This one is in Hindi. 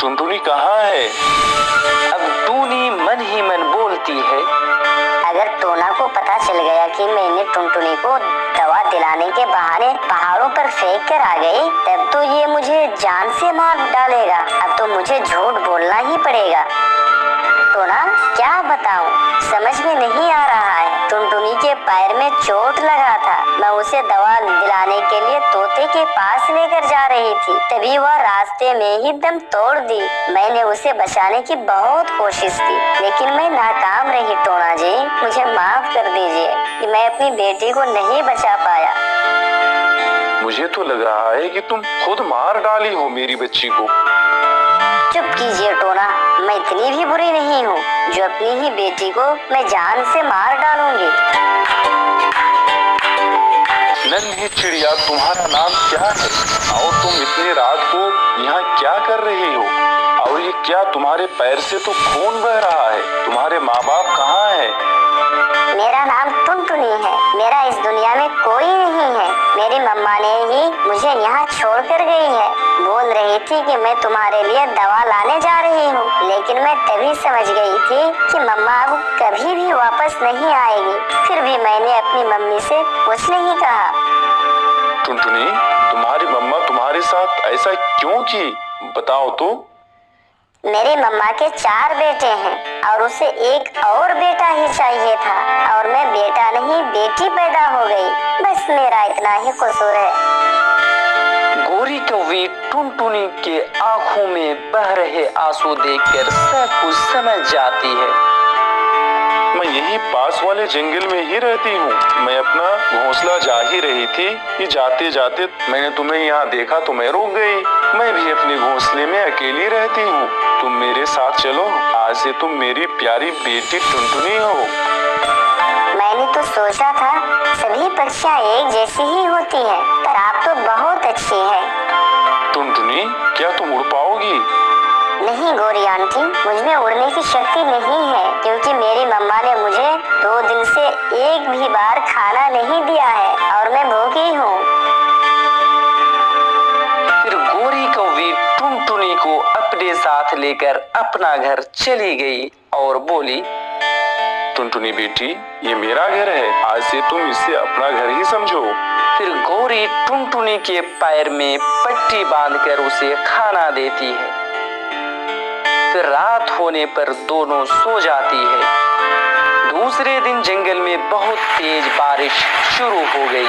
टुनटुनी कहाँ है? अब टूनी मन ही मन बोलती है, अगर टोना को पता चल गया कि मैंने टुनटुनी को दवा दिलाने के बहाने पहाड़ों पर फेंक कर आ गई, तब तो ये मुझे जान से मार डालेगा। अब तो मुझे झूठ बोलना ही पड़ेगा। टोना, क्या बताऊं, समझ में नहीं आ रहा है। टुनटुनी के पैर में चोट लगा था। मैं उसे दवा दिलाने के लिए तोते के पास लेकर जा रही थी, तभी वह रास्ते में ही दम तोड़ दी। मैंने उसे बचाने की बहुत कोशिश की, लेकिन मैं नाकाम रही। टोना जी, मुझे माफ कर दीजिए कि मैं अपनी बेटी को नहीं बचा पाया। मुझे तो लग रहा है कि तुम खुद मार डाली हो मेरी बच्ची को। चुप कीजिए टोना, मैं इतनी भी बुरी नहीं हूँ जो अपनी ही बेटी को मैं जान से मार डालूंगी। नन्ही चिड़िया, तुम्हारा नाम क्या है और तुम इतनी रात को यहाँ क्या कर रही हो? और ये क्या, तुम्हारे पैर से तो खून बह रहा है। तुम्हारे माँ बाप कहाँ है? मेरा नाम टुनटुनी है। मेरा इस दुनिया में कोई नहीं है। मेरी मम्मा ने ही मुझे यहाँ छोड़ कर गई है। बोल रही थी कि मैं तुम्हारे लिए दवा लाने जा रही हूँ, लेकिन मैं तभी समझ गई थी कि मम्मा अब कभी भी वापस नहीं आएगी। फिर भी मैंने अपनी मम्मी से कुछ नहीं कहा। टुनटुनी, तुम्हारी मम्मा तुम्हारे साथ ऐसा क्यों की? बताओ तो। मेरी मम्मा के 4 बेटे हैं और उसे एक और बेटा ही चाहिए था, और मैं बेटा नहीं बेटी पैदा हो गई। बस मेरा इतना ही कसूर है। गोरी कौवी टुनटुनी के आंखों में बह रहे आंसू देखकर सब कुछ समझ जाती है। मैं यही पास वाले जंगल में ही रहती हूँ। मैं अपना घोंसला जा ही रही थी कि जाते जाते मैंने तुम्हें यहाँ देखा तो मैं रुक गई। मैं भी अपने घोंसले में अकेली रहती हूँ। तुम मेरे साथ चलो, आज से तुम मेरी प्यारी बेटी टुनटुनी हो। मैंने तो सोचा था सभी पक्षियाँ एक जैसी ही होती हैं, पर आप तो बहुत अच्छी हैं। टुनटुनी, क्या तुम उड़ पाओगी? नहीं गोरी आंटी, मुझमें उड़ने की शक्ति नहीं है, क्योंकि मेरी मम्मा ने मुझे 2 दिन से एक भी बार खाना नहीं दिया है और मैं भूखी हूँ। फिर गोरी कौवी टुनटुनी को अपने साथ लेकर अपना घर चली गई और बोली, टुनटुनी बेटी, ये मेरा घर है। आज से तुम इसे अपना घर ही समझो। फिर गोरी टुनटुनी के पैर में पट्टी बांधकर उसे खाना देती है। फिर रात होने पर दोनों सो जाती है। दूसरे दिन जंगल में बहुत तेज बारिश शुरू हो गई।